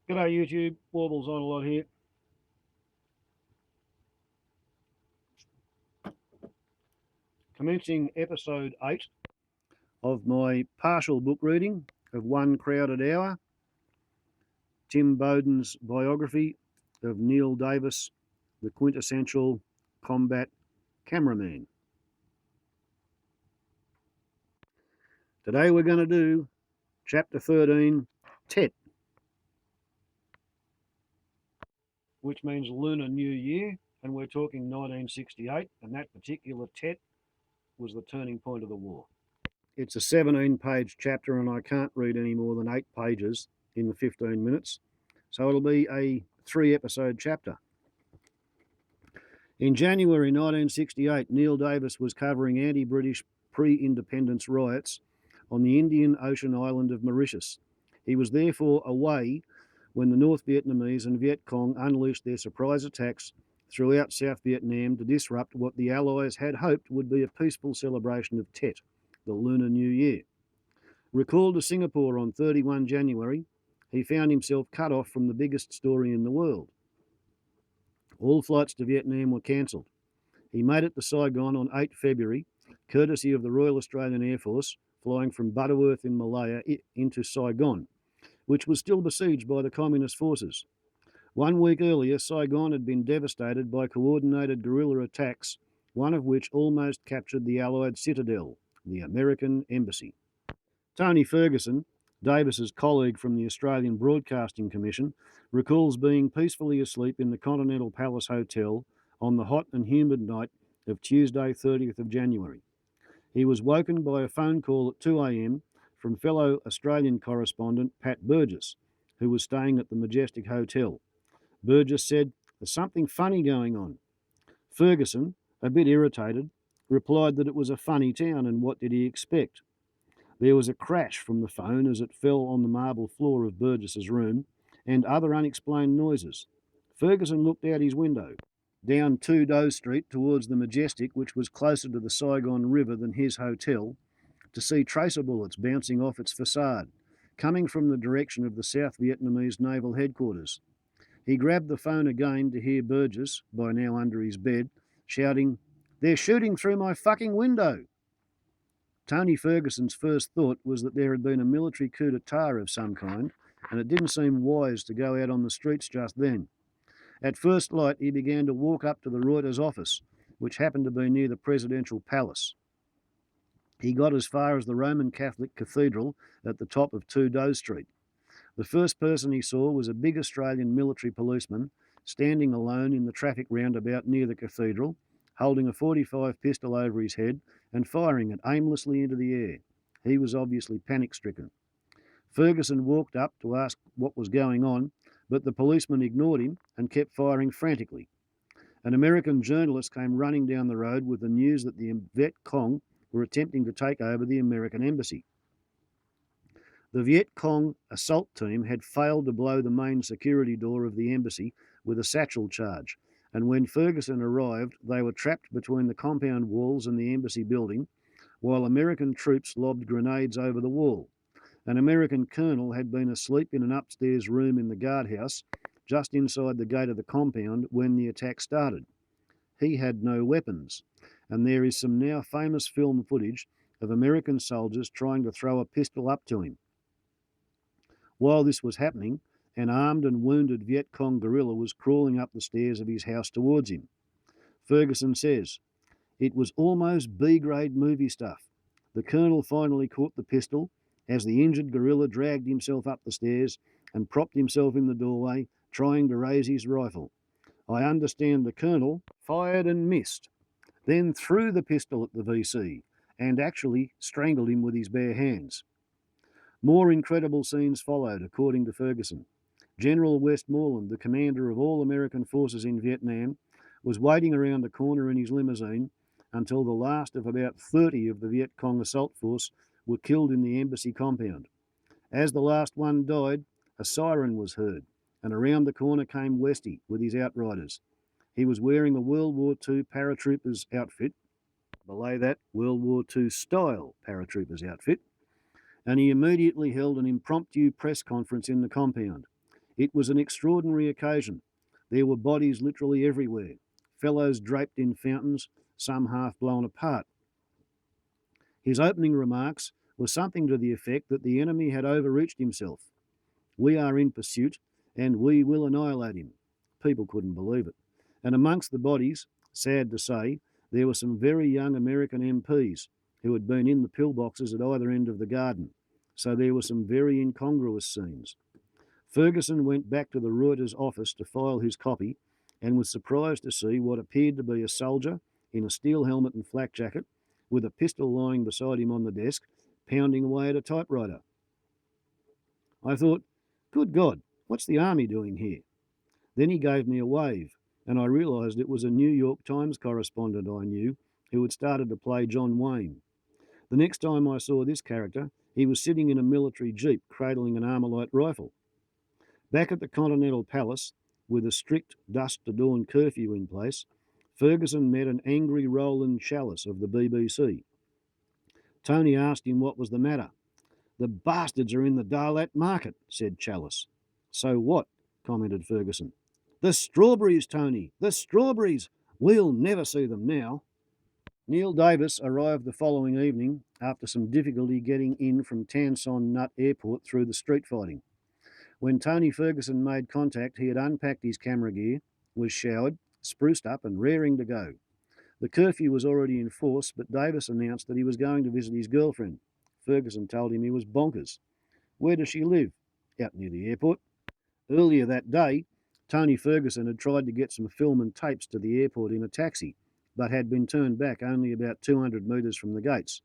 G'day YouTube, Warbles on a lot here. Commencing episode 8 of my partial book reading of One Crowded Hour, Tim Bowden's biography of Neil Davis, the quintessential combat cameraman. Today we're going to do chapter 13, Tet, which means Lunar New Year, and we're talking 1968, and that particular Tet was the turning point of the war. It's a 17-page chapter, and I can't read any more than 8 pages in the 15 minutes, so it'll be a 3-episode chapter. In January 1968, Neil Davis was covering anti-British pre-independence riots on the Indian Ocean island of Mauritius. He was therefore away when the North Vietnamese and Viet Cong unleashed their surprise attacks throughout South Vietnam to disrupt what the Allies had hoped would be a peaceful celebration of Tet, the Lunar New Year. Recalled to Singapore on 31 January, he found himself cut off from the biggest story in the world. All flights to Vietnam were cancelled. He made it to Saigon on 8 February, courtesy of the Royal Australian Air Force, flying from Butterworth in Malaya into Saigon, which was still besieged by the Communist forces. 1 week earlier, Saigon had been devastated by coordinated guerrilla attacks, one of which almost captured the Allied citadel, the American Embassy. Tony Ferguson, Davis's colleague from the Australian Broadcasting Commission, recalls being peacefully asleep in the Continental Palace Hotel on the hot and humid night of Tuesday, 30th of January. He was woken by a phone call at 2 a.m. from fellow Australian correspondent Pat Burgess, who was staying at the Majestic Hotel. Burgess said, "There's something funny going on." Ferguson, a bit irritated, replied that it was a funny town and what did he expect. There was a crash from the phone as it fell on the marble floor of Burgess's room and other unexplained noises. Ferguson looked out his window, down 2 Doe Street towards the Majestic, which was closer to the Saigon River than his hotel, to see tracer bullets bouncing off its facade, coming from the direction of the South Vietnamese Naval Headquarters. He grabbed the phone again to hear Burgess, by now under his bed, shouting, "They're shooting through my fucking window." Tony Ferguson's first thought was that there had been a military coup d'etat of some kind, and it didn't seem wise to go out on the streets just then. At first light, he began to walk up to the Reuters office, which happened to be near the presidential palace. He got as far as the Roman Catholic Cathedral at the top of 2 Doe Street. The first person he saw was a big Australian military policeman standing alone in the traffic roundabout near the cathedral, holding a .45 pistol over his head and firing it aimlessly into the air. He was obviously panic-stricken. Ferguson walked up to ask what was going on, but the policeman ignored him and kept firing frantically. An American journalist came running down the road with the news that the Viet Cong were attempting to take over the American embassy. The Viet Cong assault team had failed to blow the main security door of the embassy with a satchel charge, and when Ferguson arrived, they were trapped between the compound walls and the embassy building, while American troops lobbed grenades over the wall. An American colonel had been asleep in an upstairs room in the guardhouse, just inside the gate of the compound, when the attack started. He had no weapons, and there is some now famous film footage of American soldiers trying to throw a pistol up to him. While this was happening, an armed and wounded Viet Cong guerrilla was crawling up the stairs of his house towards him. Ferguson says, "It was almost B-grade movie stuff. The colonel finally caught the pistol as the injured guerrilla dragged himself up the stairs and propped himself in the doorway, trying to raise his rifle. I understand the colonel fired and missed, then threw the pistol at the VC and actually strangled him with his bare hands." More incredible scenes followed, according to Ferguson. General Westmoreland, the commander of all American forces in Vietnam, was waiting around the corner in his limousine until the last of about 30 of the Viet Cong assault force were killed in the embassy compound. As the last one died, a siren was heard, and around the corner came Westy with his outriders. He was wearing a World War II paratrooper's outfit, below that, World War II style paratrooper's outfit, and he immediately held an impromptu press conference in the compound. It was an extraordinary occasion. There were bodies literally everywhere, fellows draped in fountains, some half blown apart. His opening remarks were something to the effect that the enemy had overreached himself. We are in pursuit, and we will annihilate him. People couldn't believe it. And amongst the bodies, sad to say, there were some very young American MPs who had been in the pillboxes at either end of the garden. So there were some very incongruous scenes. Ferguson went back to the Reuters office to file his copy and was surprised to see what appeared to be a soldier in a steel helmet and flak jacket with a pistol lying beside him on the desk, pounding away at a typewriter. I thought, good God, what's the army doing here? Then he gave me a wave, and I realised it was a New York Times correspondent I knew who had started to play John Wayne. The next time I saw this character, he was sitting in a military jeep cradling an Armalite rifle. Back at the Continental Palace, with a strict dusk to dawn curfew in place, Ferguson met an angry Roland Challis of the BBC. Tony asked him what was the matter. The bastards are in the Darlat market, said Challis. So what? Commented Ferguson. The strawberries, Tony, the strawberries. We'll never see them now. Neil Davis arrived the following evening after some difficulty getting in from Tan Son Nhut Airport through the street fighting. When Tony Ferguson made contact, he had unpacked his camera gear, was showered, spruced up and raring to go. The curfew was already in force, but Davis announced that he was going to visit his girlfriend. Ferguson told him he was bonkers. Where does she live? Out near the airport. Earlier that day, Tony Ferguson had tried to get some film and tapes to the airport in a taxi, but had been turned back only about 200 metres from the gates.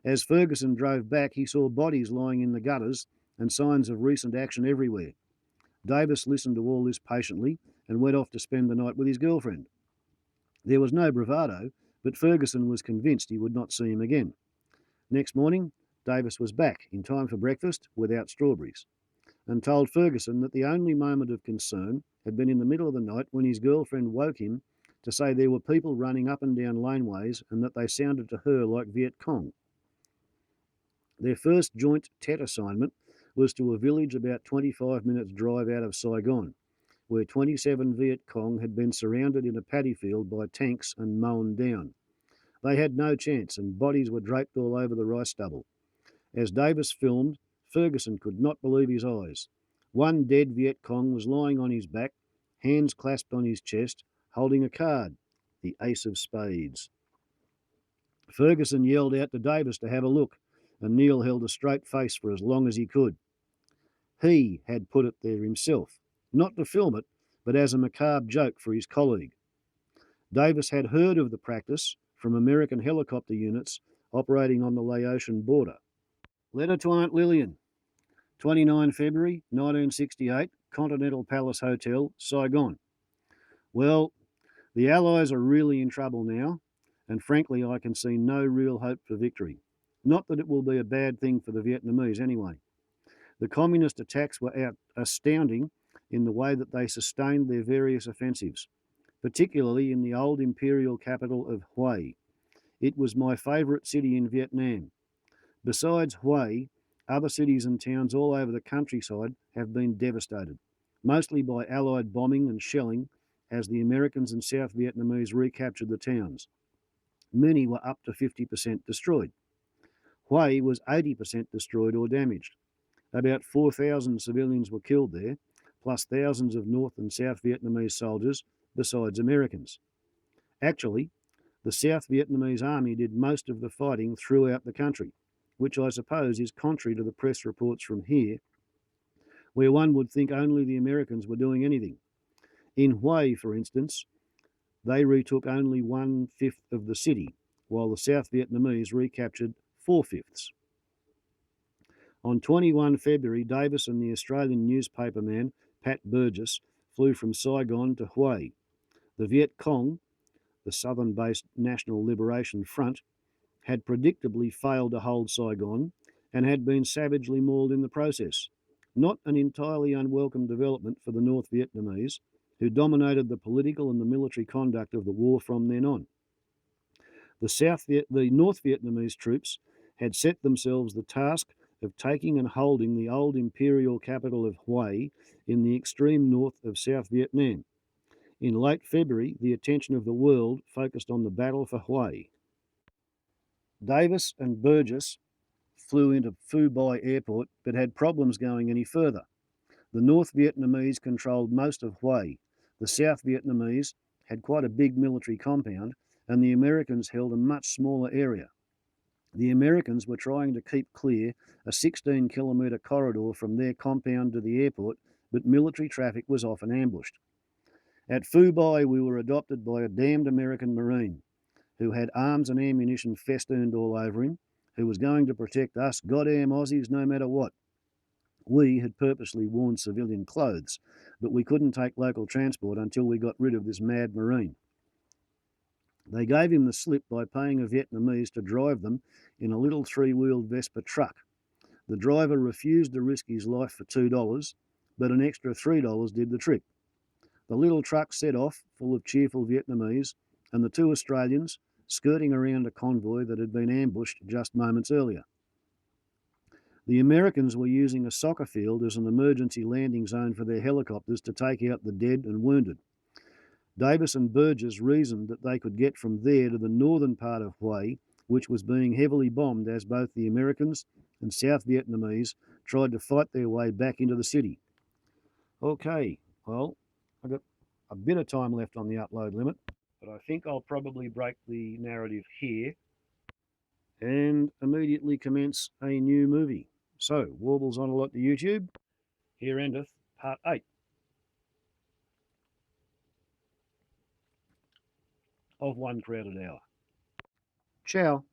As Ferguson drove back, he saw bodies lying in the gutters and signs of recent action everywhere. Davis listened to all this patiently and went off to spend the night with his girlfriend. There was no bravado, but Ferguson was convinced he would not see him again. Next morning, Davis was back in time for breakfast without strawberries, and told Ferguson that the only moment of concern had been in the middle of the night when his girlfriend woke him to say there were people running up and down laneways and that they sounded to her like Viet Cong. Their first joint Tet assignment was to a village about 25 minutes' drive out of Saigon, where 27 Viet Cong had been surrounded in a paddy field by tanks and mown down. They had no chance, and bodies were draped all over the rice stubble. As Davis filmed, Ferguson could not believe his eyes. One dead Viet Cong was lying on his back, hands clasped on his chest, holding a card, the Ace of Spades. Ferguson yelled out to Davis to have a look, and Neil held a straight face for as long as he could. He had put it there himself, not to film it, but as a macabre joke for his colleague. Davis had heard of the practice from American helicopter units operating on the Laotian border. Letter to Aunt Lillian. 29 February 1968, Continental Palace Hotel, Saigon. Well, the Allies are really in trouble now, and frankly I can see no real hope for victory. Not that it will be a bad thing for the Vietnamese anyway. The communist attacks were astounding in the way that they sustained their various offensives, particularly in the old imperial capital of Hue. It was my favourite city in Vietnam. Besides Hue, other cities and towns all over the countryside have been devastated, mostly by Allied bombing and shelling as the Americans and South Vietnamese recaptured the towns. Many were up to 50% destroyed. Hue was 80% destroyed or damaged. About 4,000 civilians were killed there, plus thousands of North and South Vietnamese soldiers, besides Americans. Actually, the South Vietnamese army did most of the fighting throughout the country, which I suppose is contrary to the press reports from here, where one would think only the Americans were doing anything. In Hue, for instance, they retook only 1/5 of the city, while the South Vietnamese recaptured 4/5. On 21 February, Davis and the Australian newspaperman Pat Burgess flew from Saigon to Hue. The Viet Cong, the southern-based National Liberation Front, had predictably failed to hold Saigon and had been savagely mauled in the process. Not an entirely unwelcome development for the North Vietnamese, who dominated the political and the military conduct of the war from then on. The North Vietnamese troops had set themselves the task of taking and holding the old imperial capital of Hue in the extreme north of South Vietnam. In late February, the attention of the world focused on the battle for Hue. Davis and Burgess flew into Phu Bai Airport but had problems going any further. The North Vietnamese controlled most of Hue. The South Vietnamese had quite a big military compound, and the Americans held a much smaller area. The Americans were trying to keep clear a 16-kilometre corridor from their compound to the airport, but military traffic was often ambushed. At Phu Bai, we were adopted by a damned American Marine who had arms and ammunition festooned all over him, who was going to protect us goddamn Aussies no matter what. We had purposely worn civilian clothes, but we couldn't take local transport until we got rid of this mad Marine. They gave him the slip by paying a Vietnamese to drive them in a little three-wheeled Vespa truck. The driver refused to risk his life for $2, but an extra $3 did the trick. The little truck set off, full of cheerful Vietnamese, and the two Australians, skirting around a convoy that had been ambushed just moments earlier. The Americans were using a soccer field as an emergency landing zone for their helicopters to take out the dead and wounded. Davis and Burgess reasoned that they could get from there to the northern part of Hue, which was being heavily bombed as both the Americans and South Vietnamese tried to fight their way back into the city. Okay, well, I've got a bit of time left on the upload limit, but I think I'll probably break the narrative here and immediately commence a new movie. So, Warbles on a lot to YouTube. Here endeth part 8 of One Crowded Hour. Ciao.